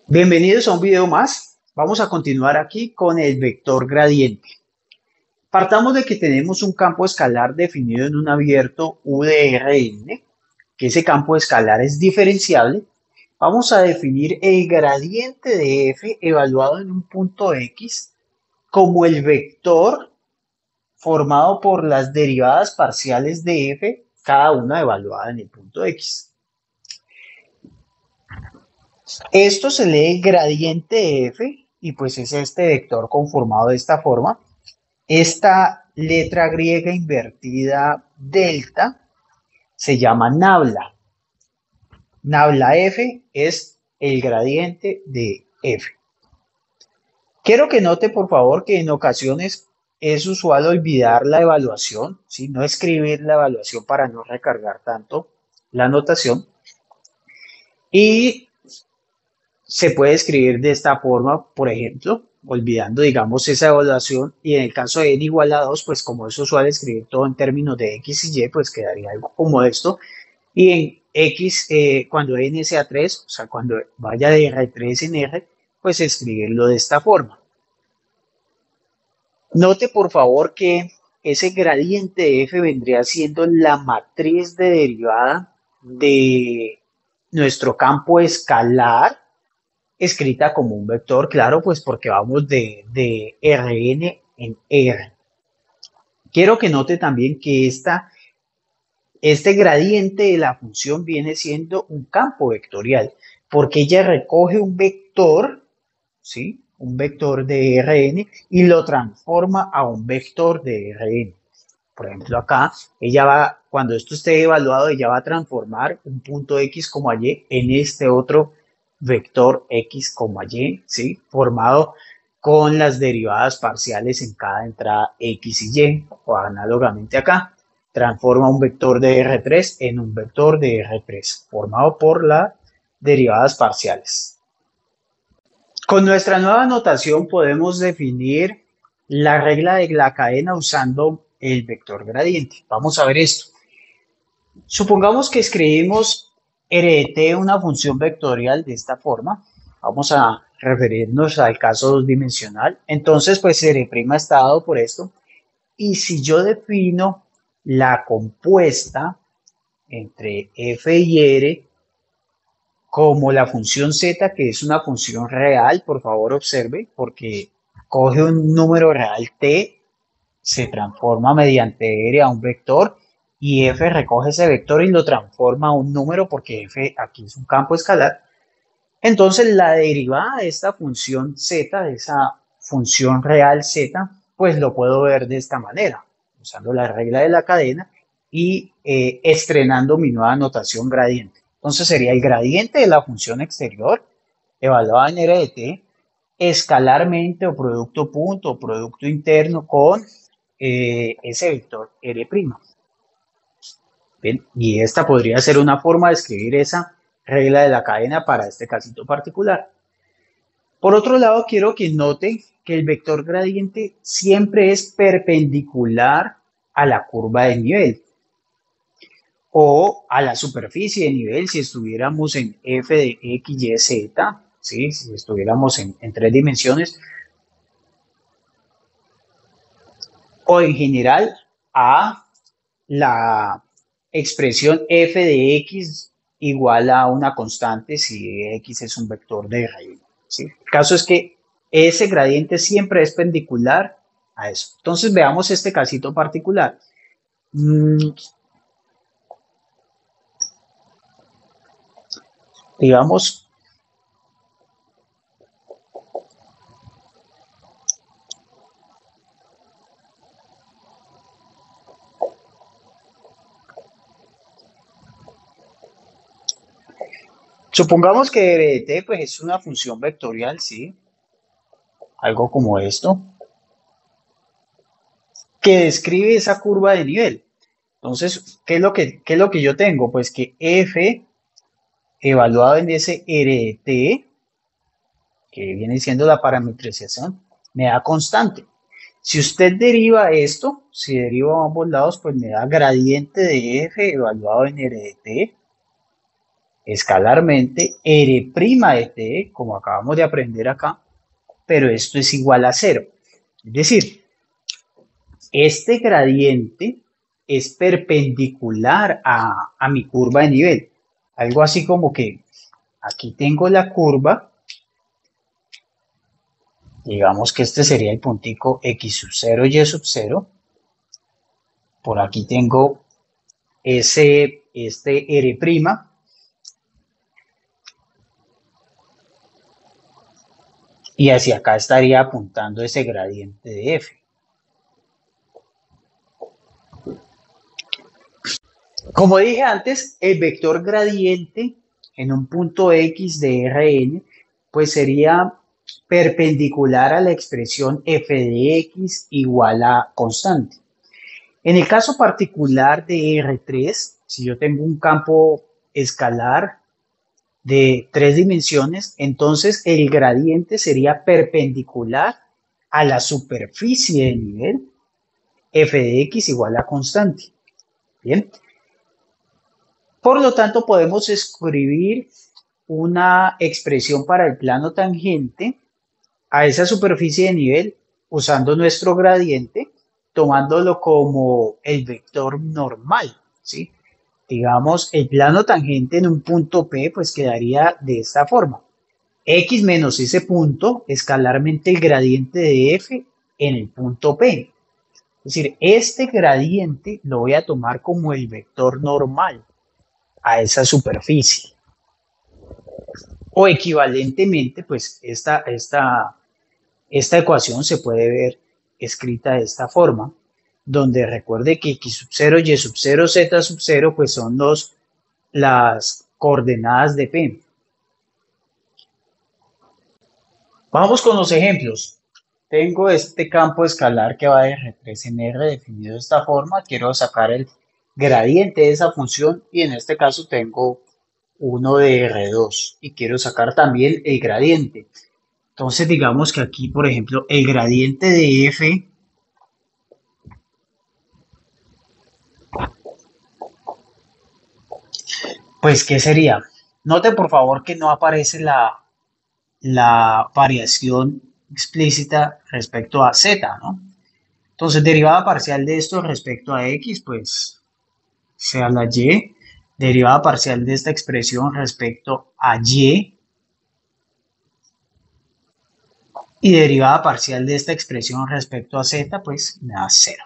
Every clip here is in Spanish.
Bienvenidos a un video más. Vamos a continuar aquí con el vector gradiente. Partamos de que tenemos un campo escalar definido en un abierto UDRN, que ese campo escalar es diferenciable. Vamos a definir el gradiente de f evaluado en un punto x como el vector formado por las derivadas parciales de f, cada una evaluada en el punto x. Esto se lee gradiente de f y pues es este vector conformado de esta forma. Esta letra griega invertida delta se llama nabla. Nabla f es el gradiente de f. Quiero que note por favor que en ocasiones es usual olvidar la evaluación, ¿sí? No escribir la evaluación para no recargar tanto la notación. Y se puede escribir de esta forma, por ejemplo, olvidando, digamos, esa evaluación, y en el caso de n igual a 2, pues como es usual escribir todo en términos de x y y, pues quedaría algo como esto, y en x, cuando n sea 3, o sea, cuando vaya de R3 en R, pues escribirlo de esta forma. Note, por favor, que ese gradiente de f vendría siendo la matriz de derivada de nuestro campo escalar, escrita como un vector, claro, pues porque vamos de Rn en R. Quiero que note también que este gradiente de la función viene siendo un campo vectorial, porque ella recoge un vector, ¿sí? Un vector de Rn y lo transforma a un vector de Rn. Por ejemplo, acá, cuando esto esté evaluado, ella va a transformar un punto X, Y en este otro vector X, Y, ¿sí? Formado con las derivadas parciales en cada entrada X y Y, o análogamente acá, transforma un vector de R3 en un vector de R3, formado por las derivadas parciales. Con nuestra nueva notación podemos definir la regla de la cadena usando el vector gradiente. Vamos a ver esto. Supongamos que escribimos RT, una función vectorial de esta forma. Vamos a referirnos al caso dos-dimensional. Entonces, pues R' está dado por esto. Y si yo defino la compuesta entre f y r como la función z, que es una función real, por favor observe, porque coge un número real t, se transforma mediante r a un vector, y f recoge ese vector y lo transforma a un número, porque f aquí es un campo escalar. Entonces la derivada de esta función z, de esa función real z, pues lo puedo ver de esta manera, usando la regla de la cadena y estrenando mi nueva notación gradiente. Entonces sería el gradiente de la función exterior evaluada en r de t, escalarmente o producto punto o producto interno con ese vector r'. Bien, y esta podría ser una forma de escribir esa regla de la cadena para este casito particular. Por otro lado, quiero que note que el vector gradiente siempre es perpendicular a la curva de nivel o a la superficie de nivel si estuviéramos en f de x, y, z, ¿sí? Si estuviéramos en tres dimensiones, o en general a la expresión f de x igual a una constante si x es un vector de raíz, ¿sí? El caso es que ese gradiente siempre es perpendicular a eso. Entonces veamos este casito particular. Digamos, supongamos que d de t pues, es una función vectorial, ¿sí? Algo como esto, que describe esa curva de nivel. Entonces, qué es lo que yo tengo? Pues que f evaluado en ese r de t, que viene siendo la parametrización, me da constante. Si usted deriva esto, si deriva a ambos lados, pues me da gradiente de f evaluado en r de t escalarmente R' de t, como acabamos de aprender acá, pero esto es igual a 0. Es decir, este gradiente es perpendicular a mi curva de nivel. Algo así como que aquí tengo la curva, digamos que este sería el puntico x sub 0, y sub 0. Por aquí tengo este R', y hacia acá estaría apuntando ese gradiente de f. Como dije antes, el vector gradiente en un punto x de Rn pues sería perpendicular a la expresión f de x igual a constante. En el caso particular de R3, si yo tengo un campo escalar de 3 dimensiones, entonces el gradiente sería perpendicular a la superficie de nivel f de x igual a constante. Bien. Por lo tanto, podemos escribir una expresión para el plano tangente a esa superficie de nivel usando nuestro gradiente, tomándolo como el vector normal, ¿sí? Digamos, el plano tangente en un punto P, pues quedaría de esta forma. X menos ese punto, escalarmente el gradiente de F en el punto P. Es decir, este gradiente lo voy a tomar como el vector normal a esa superficie. O equivalentemente, pues esta ecuación se puede ver escrita de esta forma, donde recuerde que x sub 0, y sub 0, z sub 0, pues son las coordenadas de P. Vamos con los ejemplos. Tengo este campo escalar que va de R3 en R definido de esta forma. Quiero sacar el gradiente de esa función y en este caso tengo uno de R2 y quiero sacar también el gradiente. Entonces digamos que aquí, por ejemplo, el gradiente de F pues ¿qué sería? Note por favor que no aparece la variación explícita respecto a z, ¿no? Entonces, derivada parcial de esto respecto a x, pues sea la y. Derivada parcial de esta expresión respecto a y. Y derivada parcial de esta expresión respecto a z, pues me da 0.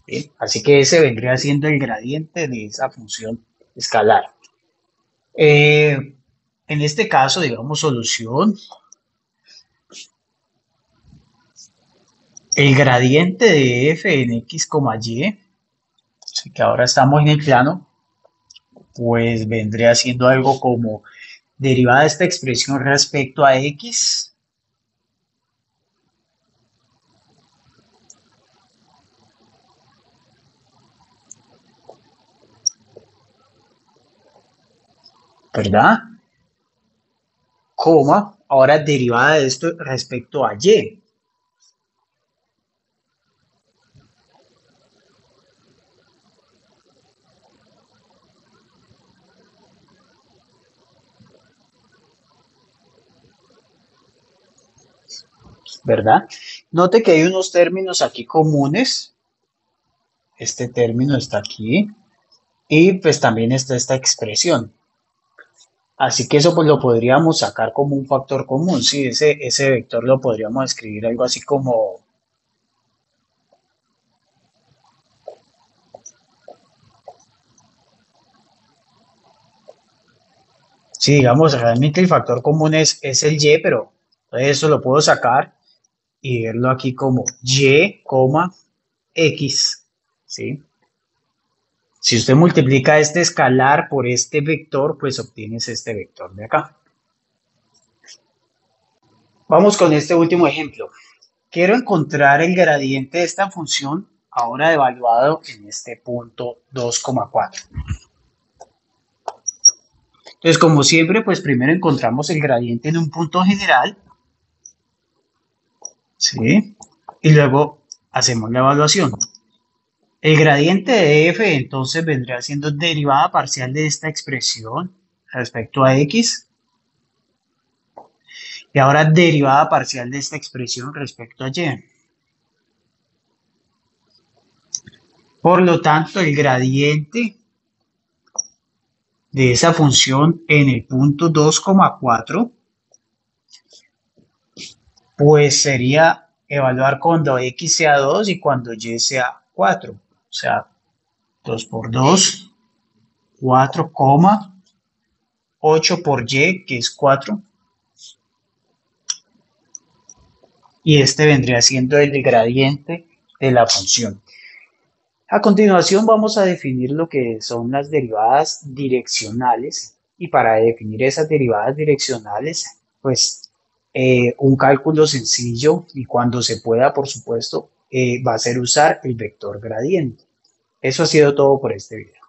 ¿Bien? Así que ese vendría siendo el gradiente de esa función escalar. En este caso, digamos, solución. El gradiente de f en x, y, así que ahora estamos en el plano, pues vendría siendo algo como derivada de esta expresión respecto a x ¿verdad? Coma, ahora derivada de esto respecto a y. ¿Verdad? Note que hay unos términos aquí comunes. Este término está aquí. Y pues también está esta expresión. Así que eso pues lo podríamos sacar como un factor común. Sí, ese vector lo podríamos escribir algo así como sí, digamos, realmente el factor común es el y, pero eso lo puedo sacar y verlo aquí como y, x, ¿sí? Si usted multiplica este escalar por este vector, pues obtienes este vector de acá. Vamos con este último ejemplo. Quiero encontrar el gradiente de esta función ahora evaluado en este punto 2,4. Entonces, como siempre, pues primero encontramos el gradiente en un punto general, ¿sí? Y luego hacemos la evaluación. El gradiente de f entonces vendría siendo derivada parcial de esta expresión respecto a x. Y ahora derivada parcial de esta expresión respecto a y. Por lo tanto, el gradiente de esa función en el punto 2,4, pues sería evaluar cuando x sea 2 y cuando y sea 4. O sea, 2 por 2, 4, 8 por y, que es 4. Y este vendría siendo el gradiente de la función. A continuación vamos a definir lo que son las derivadas direccionales, y para definir esas derivadas direccionales, pues un cálculo sencillo y cuando se pueda, por supuesto, va a ser usar el vector gradiente. Eso ha sido todo por este video.